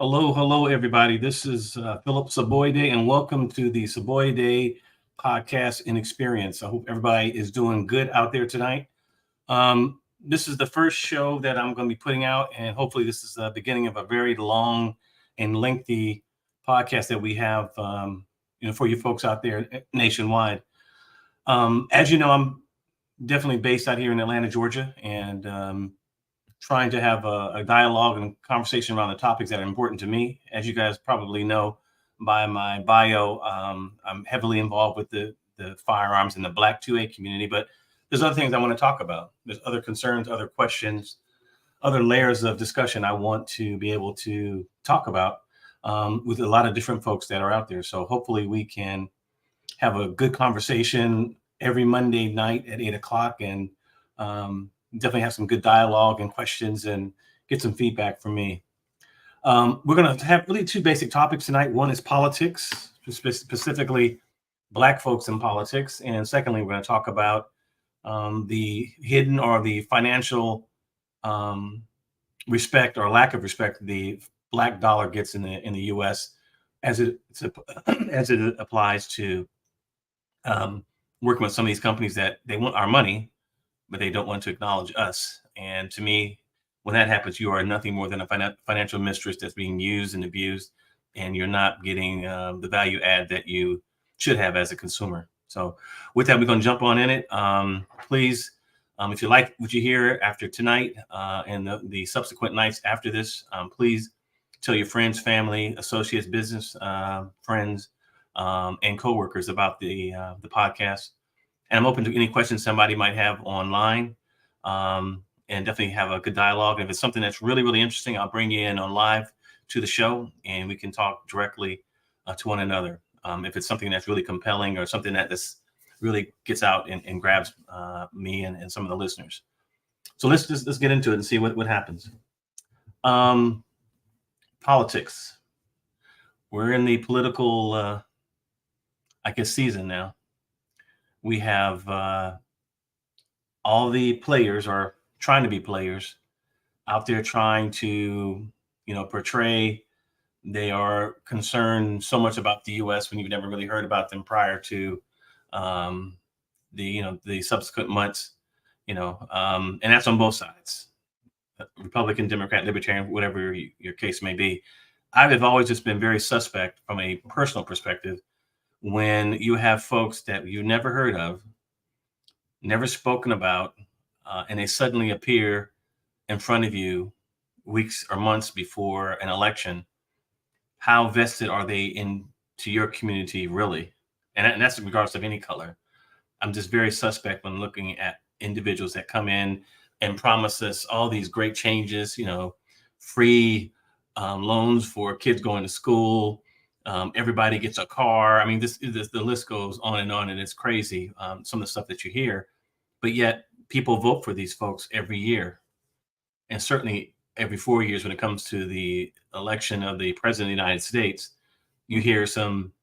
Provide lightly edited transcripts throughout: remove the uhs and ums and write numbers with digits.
Hello, everybody. This is Philip Soboyede, and welcome to the Soboyede podcast and experience. I hope everybody is doing good out there tonight. This is the first show that I'm going to be putting out, and hopefully, this is the beginning of a very long and lengthy podcast that we have, for you folks out there nationwide. As you know, I'm definitely based out here in Atlanta, Georgia, and trying to have a dialogue and conversation around the topics that are important to me. As you guys probably know by my bio, I'm heavily involved with the firearms in the Black 2A community, but there's other things I want to talk about. There's other concerns, other questions, other layers of discussion I want to be able to talk about with a lot of different folks that are out there. So hopefully we can have a good conversation every Monday night at 8 o'clock and definitely have some good dialogue and questions and get some feedback from me. We're going to have really two basic topics tonight. One is politics, specifically Black folks in politics. And secondly, we're going to talk about the hidden or the financial respect or lack of respect the Black dollar gets in the U.S. as it applies to working with some of these companies that they want our money, but they don't want to acknowledge us. And to me, when that happens, you are nothing more than a financial mistress that's being used and abused, and you're not getting the value add that you should have as a consumer. So with that, we're going to jump on in it. Please, if you like what you hear after tonight and the subsequent nights after this, please tell your friends, family, associates, business friends, and coworkers about the podcast. And I'm open to any questions somebody might have online, and definitely have a good dialogue. And if it's something that's really, really interesting, I'll bring you in on live to the show, and we can talk directly to one another. If it's something that's really compelling or something that this really gets out and grabs me and some of the listeners. So let's get into it and see what happens. Politics. We're in the political, season now. We have all the players are trying to be players out there trying to, portray they are concerned so much about the U.S. when you've never really heard about them prior to the subsequent months, and that's on both sides, Republican, Democrat, Libertarian, whatever your case may be. I've always just been very suspect from a personal perspective when you have folks that you never heard of, never spoken about, and they suddenly appear in front of you weeks or months before an election. How vested are they into your community, really? And that's regardless of any color. I'm just very suspect when looking at individuals that come in and promise us all these great changes, free loans for kids going to school. Everybody gets a car. I mean, the list goes on, and it's crazy, some of the stuff that you hear. But yet people vote for these folks every year, and certainly every 4 years when it comes to the election of the president of the United States. You hear some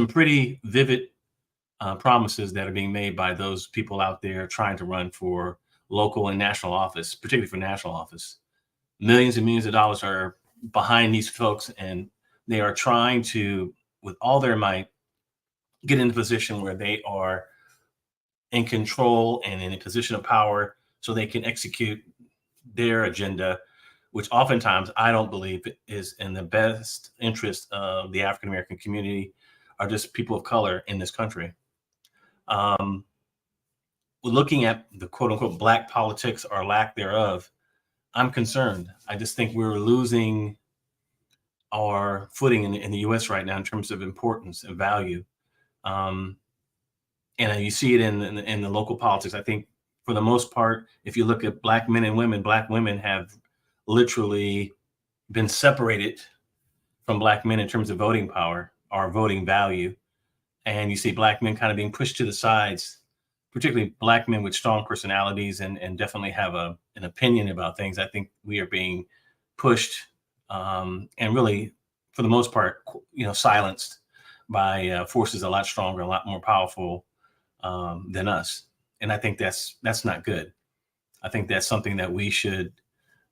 pretty vivid promises that are being made by those people out there trying to run for local and national office, particularly for national office. Millions and millions of dollars are behind these folks, and they are trying to, with all their might, get in a position where they are in control and in a position of power so they can execute their agenda, which oftentimes I don't believe is in the best interest of the African-American community or just people of color in this country. Looking at the quote unquote Black politics or lack thereof, I'm concerned. I just think we're losing our footing in the U.S. right now in terms of importance and value. And you see it in the local politics. I think for the most part, if you look at Black men and women, Black women have literally been separated from Black men in terms of voting power or voting value. And you see Black men kind of being pushed to the sides, particularly Black men with strong personalities and definitely have an opinion about things. I think we are being pushed and really, for the most part, silenced by forces a lot stronger, a lot more powerful than us. And I think that's not good. I think that's something that we should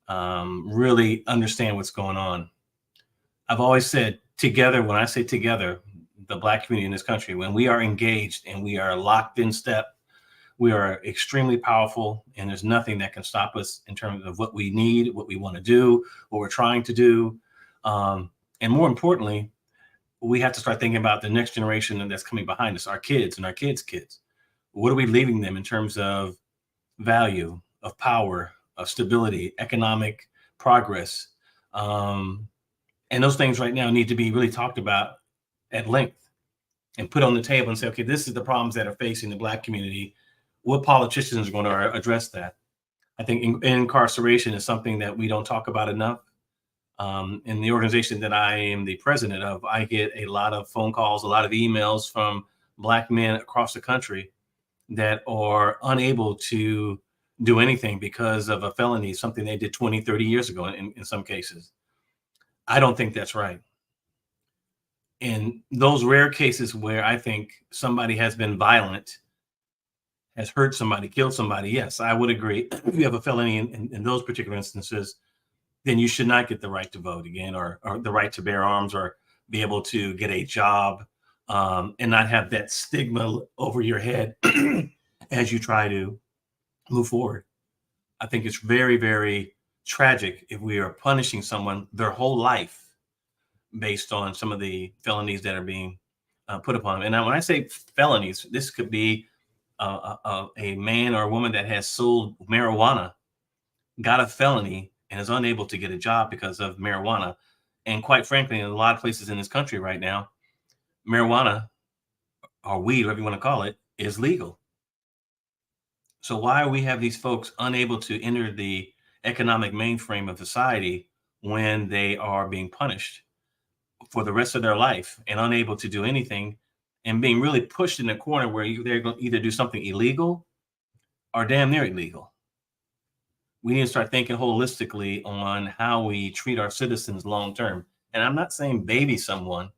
really understand what's going on. I've always said together, when I say together, the Black community in this country, when we are engaged and we are locked in step, we are extremely powerful, and there's nothing that can stop us in terms of what we need, what we want to do, what we're trying to do. And more importantly, we have to start thinking about the next generation that's coming behind us, our kids and our kids' kids. What are we leaving them in terms of value, of power, of stability, economic progress? And those things right now need to be really talked about at length and put on the table and say, okay, this is the problems that are facing the Black community. What politicians are going to address that? I think incarceration is something that we don't talk about enough. In the organization that I am the president of, I get a lot of phone calls, a lot of emails from Black men across the country that are unable to do anything because of a felony, something they did 20, 30 years ago in some cases. I don't think that's right. In those rare cases where I think somebody has been violent, has hurt somebody, killed somebody, yes, I would agree. If you have a felony in those particular instances, then you should not get the right to vote again, or the right to bear arms, or be able to get a job, and not have that stigma over your head as you try to move forward. I think it's very, very tragic if we are punishing someone their whole life based on some of the felonies that are being put upon them. And now, when I say felonies, this could be a man or a woman that has sold marijuana, got a felony, and is unable to get a job because of marijuana. And quite frankly, in a lot of places in this country right now, marijuana or weed, whatever you want to call it, is legal. So why are we have these folks unable to enter the economic mainframe of society when they are being punished for the rest of their life and unable to do anything, and being really pushed in a corner where they're going to either do something illegal or damn near illegal? We need to start thinking holistically on how we treat our citizens long term. And I'm not saying baby someone.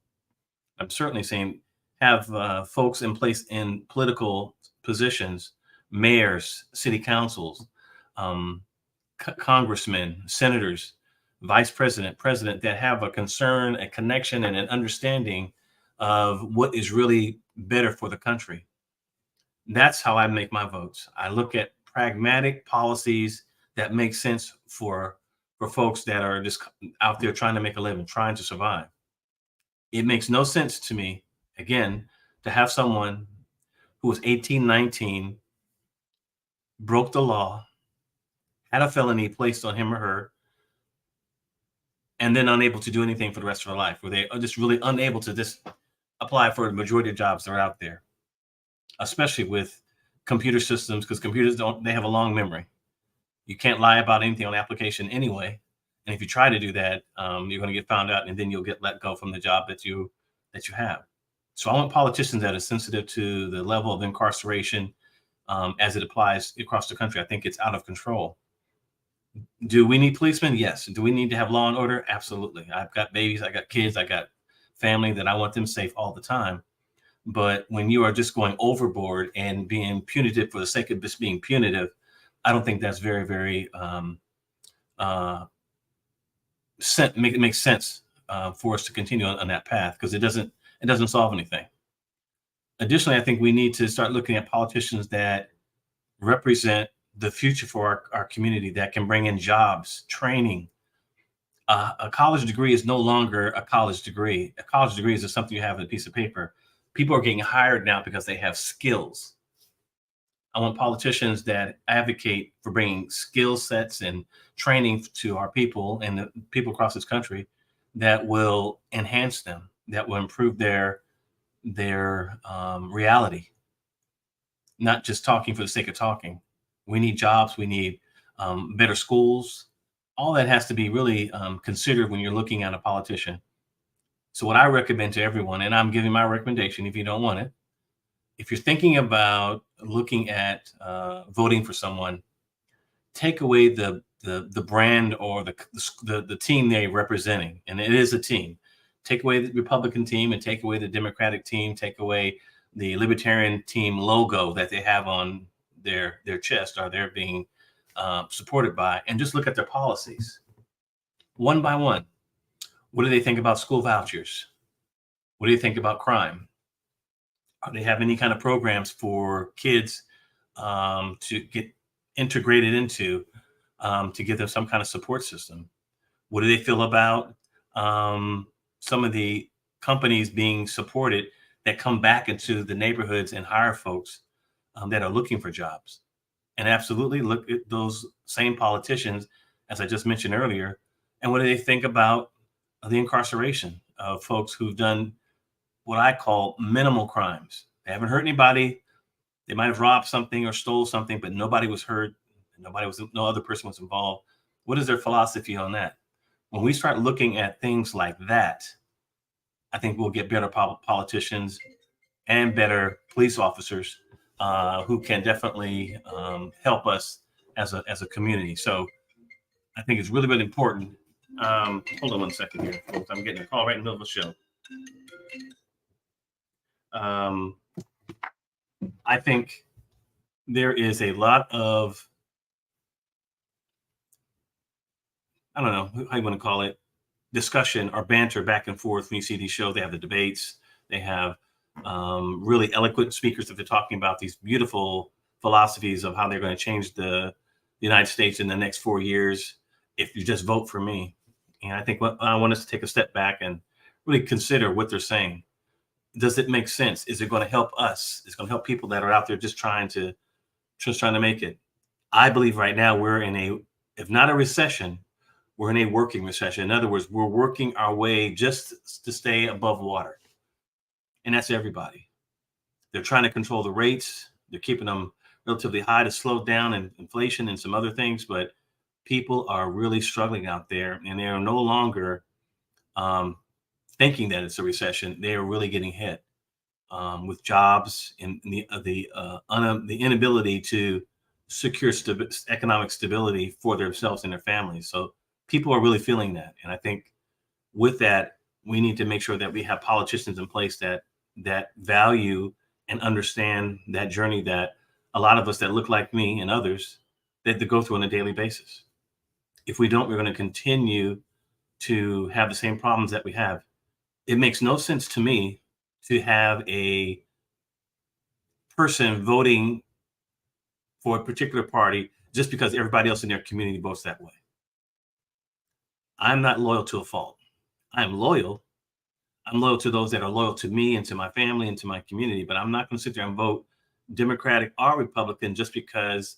I'm certainly saying have folks in place in political positions, mayors, city councils, um, congressmen, senators, vice president, president, that have a concern, a connection, and an understanding of what is really better for the country. That's how I make my votes. I look at pragmatic policies that make sense for folks that are just out there trying to make a living, trying to survive. It makes no sense to me, again, to have someone who was 18, 19, broke the law, had a felony placed on him or her, and then unable to do anything for the rest of their life, where they are just really unable to just apply for the majority of jobs that are out there, especially with computer systems, because computers they have a long memory. You can't lie about anything on the application anyway. And if you try to do that, you're going to get found out, and then you'll get let go from the job that you have. So I want politicians that are sensitive to the level of incarceration as it applies across the country. I think it's out of control. Do we need policemen? Yes. Do we need to have law and order? Absolutely. I've got babies, I got kids, I got family that I want them safe all the time. But when you are just going overboard and being punitive for the sake of just being punitive, I don't think that's very, very makes sense for us to continue on that path, because it doesn't solve anything. Additionally, I think we need to start looking at politicians that represent the future for our community, that can bring in jobs, training. A college degree is no longer a college degree. A college degree is just something you have on a piece of paper. People are getting hired now because they have skills. I want politicians that advocate for bringing skill sets and training to our people and the people across this country that will enhance them, that will improve their reality, not just talking for the sake of talking. We need jobs. We need better schools. All that has to be really considered when you're looking at a politician. So what I recommend to everyone, and I'm giving my recommendation if you don't want it, if you're thinking about looking at voting for someone, take away the brand or the team they're representing, and it is a team. Take away the Republican team and take away the Democratic team. Take away the Libertarian team logo that they have on their chest, or they're being supported by, and just look at their policies one by one. What do they think about school vouchers? What do you think about crime? Do they have any kind of programs for kids to get integrated into to give them some kind of support system? What do they feel about some of the companies being supported that come back into the neighborhoods and hire folks that are looking for jobs? And absolutely look at those same politicians, as I just mentioned earlier, and what do they think about the incarceration of folks who've done what I call minimal crimes? They haven't hurt anybody. They might have robbed something or stole something, but nobody was hurt. No other person was involved. What is their philosophy on that? When we start looking at things like that, I think we'll get better politicians and better police officers who can definitely help us as a community. So I think it's really, really important. Hold on one second here, folks. I'm getting a call right in the middle of the show. I think there is a lot of, I don't know how you want to call it, discussion or banter back and forth when you see these shows. They have the debates. They have really eloquent speakers that they're talking about these beautiful philosophies of how they're going to change the United States in the next 4 years if you just vote for me. And I think I want us to take a step back and really consider what they're saying. Does it make sense? Is it going to help us? It's going to help people that are out there just trying to make it. I believe right now we're in a, if not a recession, we're in a working recession. In other words, we're working our way just to stay above water. And that's everybody. They're trying to control the rates. They're keeping them relatively high to slow down and inflation and some other things. But people are really struggling out there, and they are no longer thinking that it's a recession. They are really getting hit with jobs and the inability to secure economic stability for themselves and their families. So people are really feeling that. And I think with that, we need to make sure that we have politicians in place that value and understand that journey that a lot of us that look like me and others that they go through on a daily basis. If we don't, we're going to continue to have the same problems that we have. It makes no sense to me to have a person voting for a particular party just because everybody else in their community votes that way. I'm not loyal to a fault. I'm loyal. I'm loyal to those that are loyal to me and to my family and to my community, but I'm not going to sit there and vote Democratic or Republican just because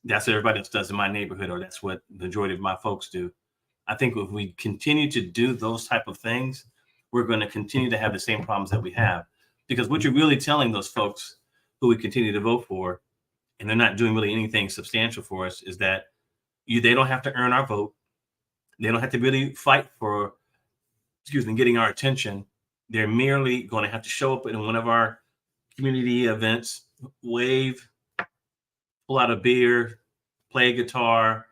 that's what everybody else does in my neighborhood, or that's what the majority of my folks do. I think if we continue to do those type of things, we're going to continue to have the same problems that we have. Because what you're really telling those folks who we continue to vote for, and they're not doing really anything substantial for us, is that they don't have to earn our vote. They don't have to really fight for, getting our attention. They're merely going to have to show up in one of our community events, wave, pull out a beer, play a guitar,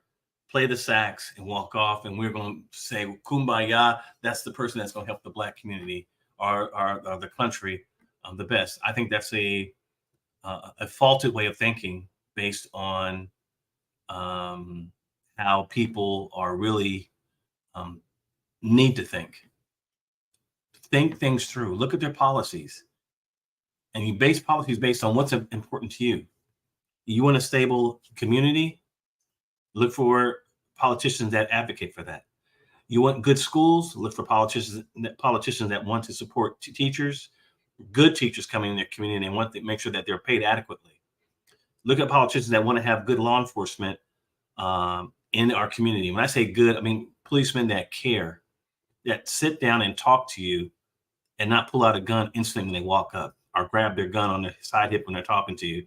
play the sax, and walk off. And we're going to say, kumbaya, that's the person that's going to help the Black community or the country the best. I think that's a faulted way of thinking based on how people are really need to think things through. Look at their policies, and you base policies based on what's important to you. You want a stable community? Look for politicians that advocate for that. You want good schools? Look for politicians that want to support teachers, good teachers coming in their community, and want to make sure that they're paid adequately. Look at politicians that want to have good law enforcement in our community. When I say good, I mean policemen that care, that sit down and talk to you and not pull out a gun instantly when they walk up or grab their gun on their side hip when they're talking to you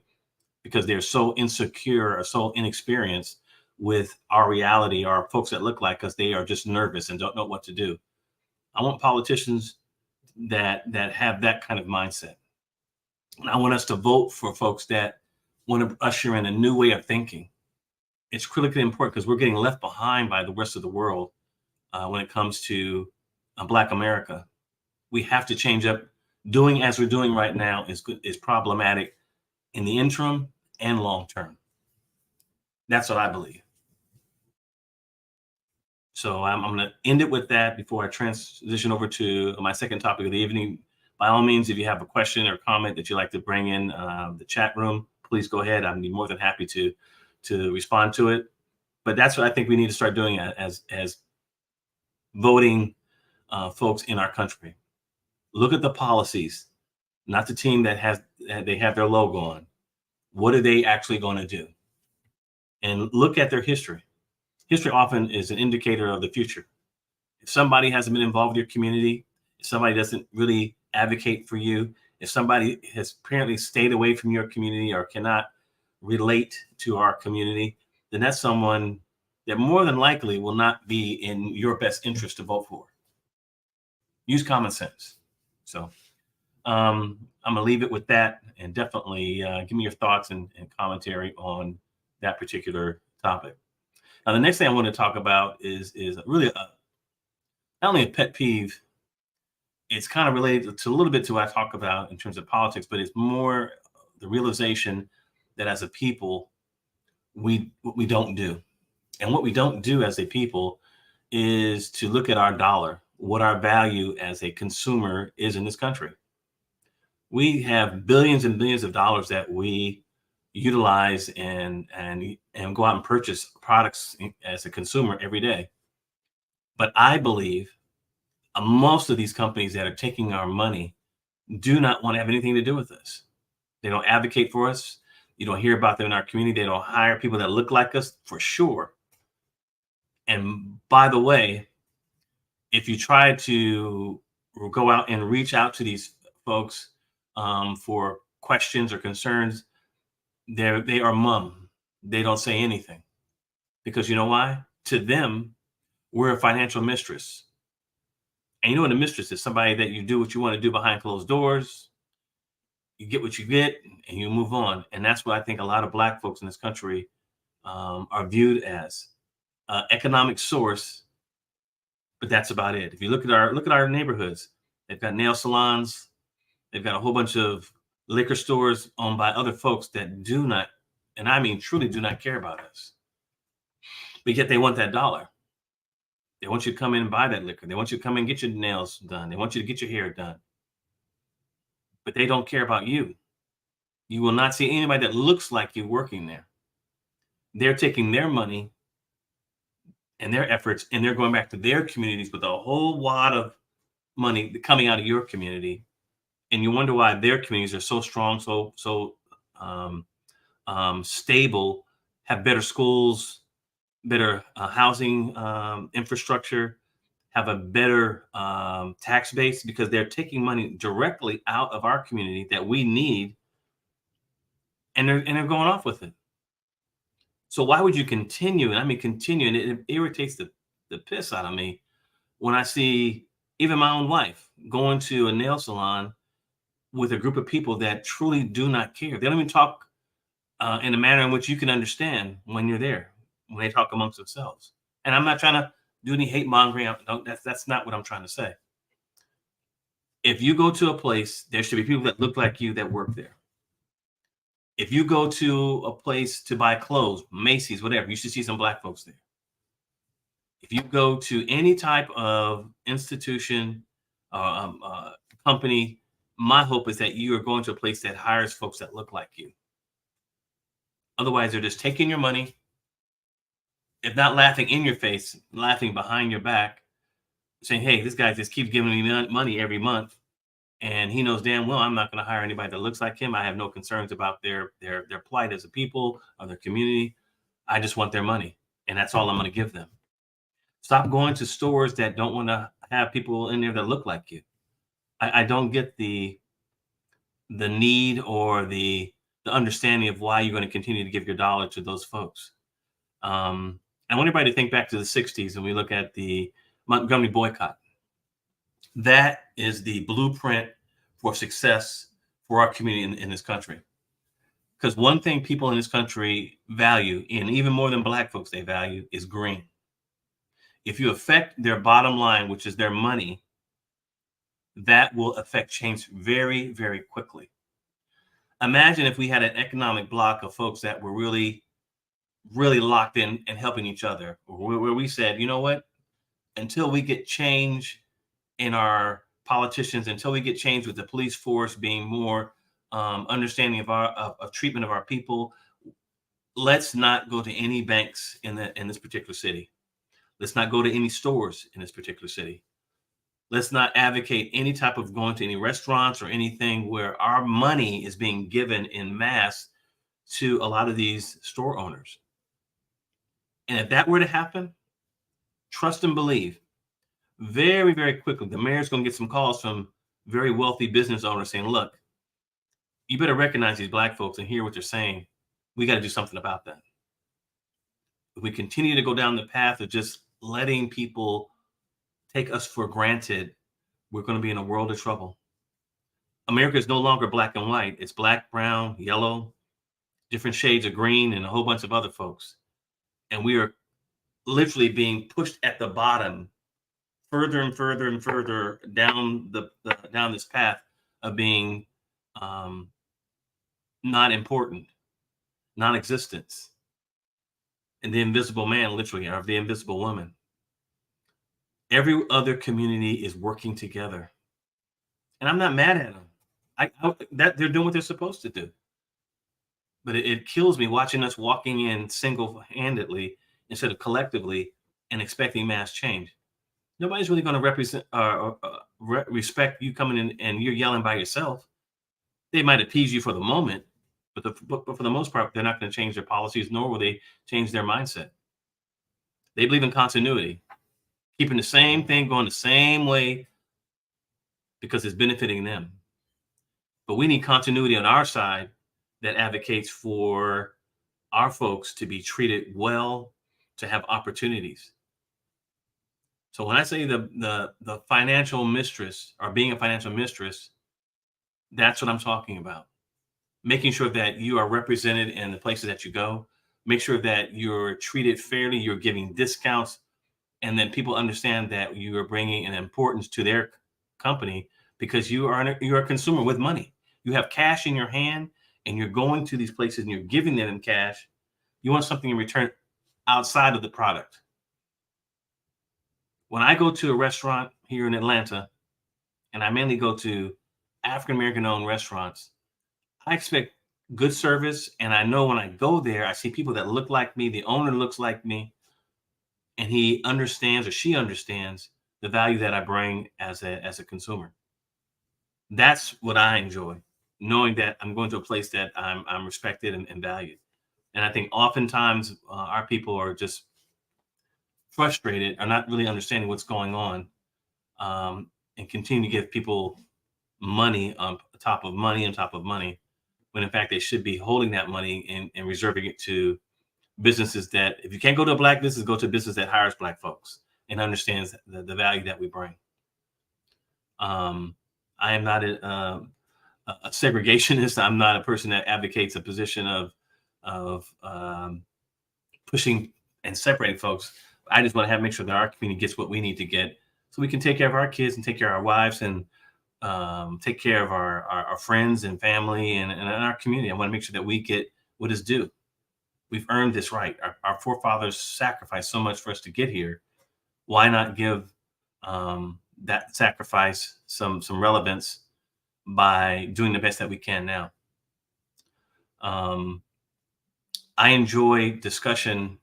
because they're so insecure or so inexperienced with our reality or folks that look like us. They are just nervous and don't know what to do. I want politicians that have that kind of mindset. And I want us to vote for folks that want to usher in a new way of thinking. It's critically important because we're getting left behind by the rest of the world when it comes to Black America. We have to change up. Doing as we're doing right now is problematic in the interim and long term. That's what I believe. So I'm going to end it with that before I transition over to my second topic of the evening. By all means, if you have a question or comment that you'd like to bring in the chat room, please go ahead. I'd be more than happy to respond to it. But that's what I think we need to start doing as voting folks in our country. Look at the policies, not the team that they have their logo on. What are they actually going to do? And look at their history. History often is an indicator of the future. If somebody hasn't been involved with your community, if somebody doesn't really advocate for you, if somebody has apparently stayed away from your community or cannot relate to our community, then that's someone that more than likely will not be in your best interest to vote for. Use common sense. So I'm going to leave it with that, and definitely give me your thoughts and commentary on that particular topic. Now, the next thing I want to talk about is really not only a pet peeve. It's kind of related to a little bit to what I talk about in terms of politics, but it's more the realization that as a people, we don't do. And what we don't do as a people is to look at our dollar, what our value as a consumer is in this country. We have billions and billions of dollars that we utilize and go out and purchase products as a consumer every day. But I believe most of these companies that are taking our money do not want to have anything to do with us. They don't advocate for us. You don't hear about them in our community. They don't hire people that look like us, for sure. And by the way, if you try to go out and reach out to these folks for questions or concerns, they are mum. They don't say anything, because you know why? To them, we're a financial mistress. And you know what a mistress is? Somebody that you do what you want to do behind closed doors. You get what you get, and you move on. And that's what I think a lot of Black folks in this country are viewed as economic source. But that's about it. If you look at our neighborhoods, they've got nail salons, they've got a whole bunch of liquor stores owned by other folks that do not, and I mean truly do not care about us. But yet they want that dollar. They want you to come in and buy that liquor. They want you to come in and get your nails done. They want you to get your hair done. But they don't care about you. You will not see anybody that looks like you working there. They're taking their money and their efforts, and they're going back to their communities with a whole wad of money coming out of your community. And you wonder why their communities are so strong, so stable, have better schools, better housing infrastructure, have a better tax base, because they're taking money directly out of our community that we need, and they're going off with it. So why would you continue? And I mean continue, and it irritates the piss out of me when I see even my own wife going to a nail salon with a group of people that truly do not care. They don't even talk in a manner in which you can understand when you're there, when they talk amongst themselves. And I'm not trying to do any hate mongering. That's not what I'm trying to say. If you go to a place, there should be people that look like you that work there. If you go to a place to buy clothes, Macy's, whatever, you should see some Black folks there. If you go to any type of institution, company, my hope is that you are going to a place that hires folks that look like you. Otherwise, they're just taking your money, if not laughing in your face, laughing behind your back, saying, hey, this guy just keeps giving me money every month, and he knows damn well I'm not going to hire anybody that looks like him. I have no concerns about their plight as a people or their community. I just want their money, and that's all I'm going to give them. Stop going to stores that don't want to have people in there that look like you. I don't get the need or the understanding of why you're going to continue to give your dollar to those folks. I want everybody to think back to the 60s, and we look at the Montgomery boycott. That is the blueprint for success for our community in this country. Because one thing people in this country value, and even more than Black folks they value, is green. If you affect their bottom line, which is their money, that will affect change very, very quickly. Imagine if we had an economic block of folks that were really, really locked in and helping each other, where we said, you know what? until we get change in our politicians, until we get change with the police force being more understanding of our of treatment of our people, let's not go to any banks in this particular city. Let's not go to any stores in this particular city. Let's not advocate any type of going to any restaurants or anything where our money is being given in mass to a lot of these store owners. And if that were to happen, trust and believe, very, very quickly, the mayor's going to get some calls from very wealthy business owners saying, look, you better recognize these black folks and hear what they're saying. We got to do something about that. If we continue to go down the path of just letting people take us for granted, we're going to be in a world of trouble. America is no longer black and white. It's black, brown, yellow, different shades of green, and a whole bunch of other folks. And we are literally being pushed at the bottom, further and further and further down down this path of being not important, non-existence, and the invisible man, literally, or the invisible woman. Every other community is working together, and I'm not mad at them. That they're doing what they're supposed to do. But it kills me watching us walking in single-handedly instead of collectively and expecting mass change. Nobody's really going to respect you coming in and you're yelling by yourself. They might appease you for the moment, but for the most part, they're not going to change their policies, nor will they change their mindset. They believe in continuity, keeping the same thing going the same way because it's benefiting them. But we need continuity on our side that advocates for our folks to be treated well, to have opportunities. So when I say the financial mistress or being a financial mistress, that's what I'm talking about. Making sure that you are represented in the places that you go. Make sure that you're treated fairly, you're giving discounts, and then people understand that you are bringing an importance to their company because you're a consumer with money. You have cash in your hand and you're going to these places and you're giving them cash. You want something in return outside of the product. When I go to a restaurant here in Atlanta, and I mainly go to African-American owned restaurants, I expect good service. And I know when I go there, I see people that look like me, the owner looks like me, and he understands or she understands the value that I bring as a consumer. That's what I enjoy, knowing that I'm going to a place that I'm respected and valued. And I think oftentimes our people are just frustrated or not really understanding what's going on, and continue to give people money on top of money on top of money, when in fact they should be holding that money and reserving it to businesses that, if you can't go to a black business, go to a business that hires black folks and understands the value that we bring. I am not a segregationist. I'm not a person that advocates a position of pushing and separating folks. I just want to make sure that our community gets what we need to get so we can take care of our kids and take care of our wives and take care of our friends and family and our community. I want to make sure that we get what is due. We've earned this right. Our forefathers sacrificed so much for us to get here. Why not give that sacrifice some relevance by doing the best that we can now? I enjoy discussion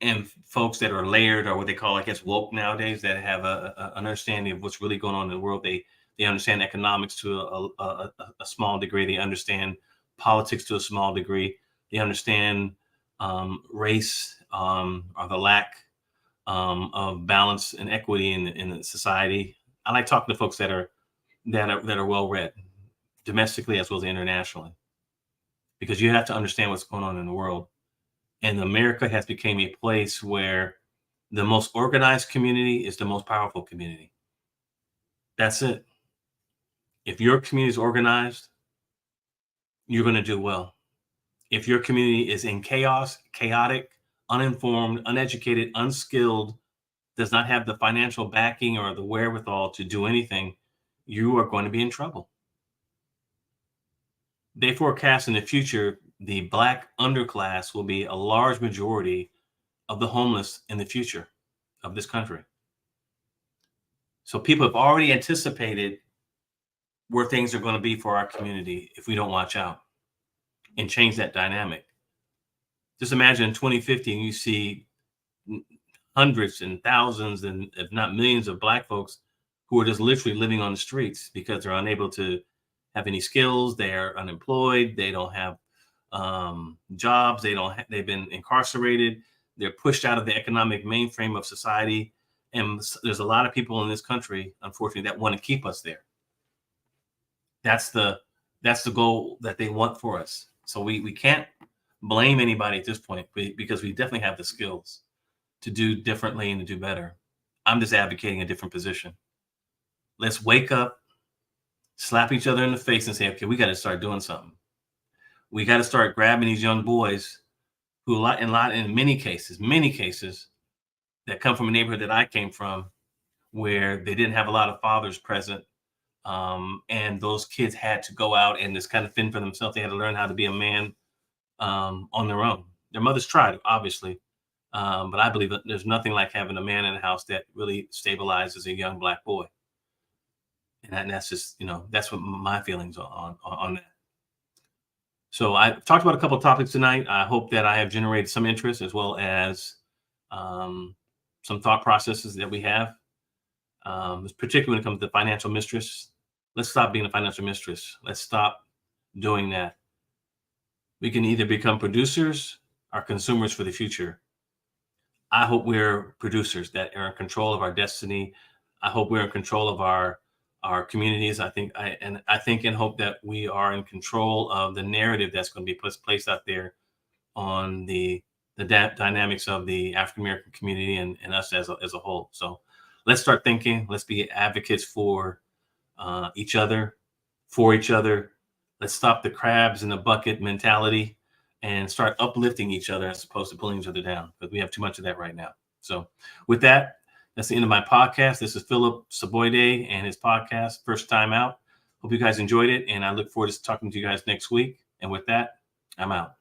and folks that are layered, or what they call, I guess, woke nowadays, that have an understanding of what's really going on in the world. They understand economics to a small degree. They understand politics to a small degree. They understand race, or the lack of balance and equity in the society. I like talking to folks that are well read, domestically as well as internationally, because you have to understand what's going on in the world. And America has become a place where the most organized community is the most powerful community. That's it. If your community is organized, you're going to do well. If your community is in chaos, chaotic, uninformed, uneducated, unskilled, does not have the financial backing or the wherewithal to do anything, you are going to be in trouble. They forecast in the future, the Black underclass will be a large majority of the homeless in the future. of this country. So people have already anticipated where things are going to be for our community if we don't watch out and change that dynamic. Just imagine in 2050, you see hundreds and thousands, and if not millions, of Black folks who are just literally living on the streets because they're unable to have any skills. They're unemployed. They don't have jobs. They've been incarcerated. They're pushed out of the economic mainframe of society. And there's a lot of people in this country, unfortunately, that want to keep us there. That's the goal that they want for us. So we can't blame anybody at this point, because we definitely have the skills to do differently and to do better. I'm just advocating a different position. Let's wake up, slap each other in the face and say, okay, we got to start doing something. We got to start grabbing these young boys who in many cases that come from a neighborhood that I came from, where they didn't have a lot of fathers present. And those kids had to go out and just kind of fend for themselves. They had to learn how to be a man on their own. Their mothers tried, obviously. But I believe that there's nothing like having a man in the house that really stabilizes a young Black boy. And that's just, that's what my feelings are on that. So I talked about a couple of topics tonight. I hope that I have generated some interest, as well as some thought processes that we have, particularly when it comes to financial mistress. Let's stop being a financial mistress. Let's stop doing that. We can either become producers or consumers for the future. I hope we're producers that are in control of our destiny. I hope we're in control of our communities. I think and hope that we are in control of the narrative that's going to be placed out there on the dynamics of the African American community and us as a whole. So let's start thinking. Let's be advocates for each other, for each other. Let's stop the crabs in the bucket mentality and start uplifting each other as opposed to pulling each other down, because we have too much of that right now. So with that, that's the end of my podcast. This is Philip Soboyede and his podcast, First Time Out. Hope you guys enjoyed it, and I look forward to talking to you guys next week. And with that, I'm out.